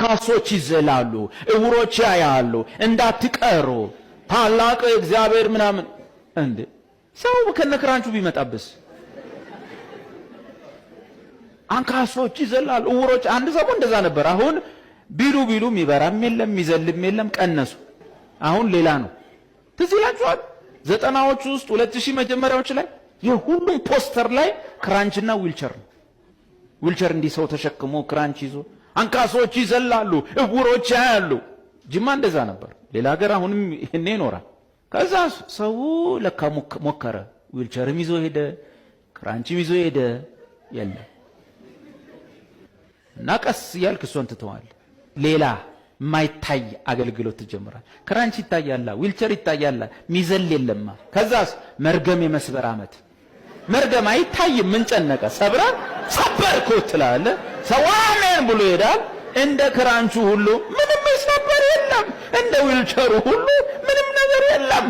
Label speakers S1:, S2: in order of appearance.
S1: ካሶች ይዘላሉ፣ እውሮች ያያሉ፣ እንዳትቀሩ ታላቅ እግዚአብሔር ምናምን። እንዴ ሰው ከነክራንቹ ቢመጣብስ? አንካሶች ይዘላሉ፣ እውሮች። አንድ ሰው እንደዛ ነበር። አሁን ቢሉ የሚበራም የለም የሚዘልም የለም፣ ቀነሱ። አሁን ሌላ ነው። ትዝ ይላችኋል 90ዎቹ ውስጥ 2000 መጀመሪያዎች ላይ የሁሉም ፖስተር ላይ ክራንችና ዊልቸር ነው። ዊልቸር እንዲህ ሰው ተሸክሞ ክራንች ይዞ፣ አንካሶች ይዘላሉ፣ እውሮች ያያሉ። ጅማ እንደዛ ነበር። ሌላ ሀገር አሁንም ይሄኔ ይኖራል። ከዛ ሰው ለካ ሞከረ። ዊልቸርም ይዞ ሄደ፣ ክራንችም ይዞ ሄደ። የለም እና ቀስ እያልክ እሷን ትተዋለህ። ሌላ ማይታይ አገልግሎት ትጀምራል። ክራንች ይታያላ፣ ዊልቸር ይታያላ፣ ሚዘል የለማ። ከዛስ መርገም የመስበር አመት። መርገም አይታይም፣ ምን ጨነቀ? ሰብራ ሰበርኩ ትላለህ። ሰው አሜን ብሎ ይሄዳል። እንደ ክራንቹ ሁሉ ምንም ይሰበር የለም፣ እንደ ዊልቸሩ ሁሉ ምንም ነገር የለም።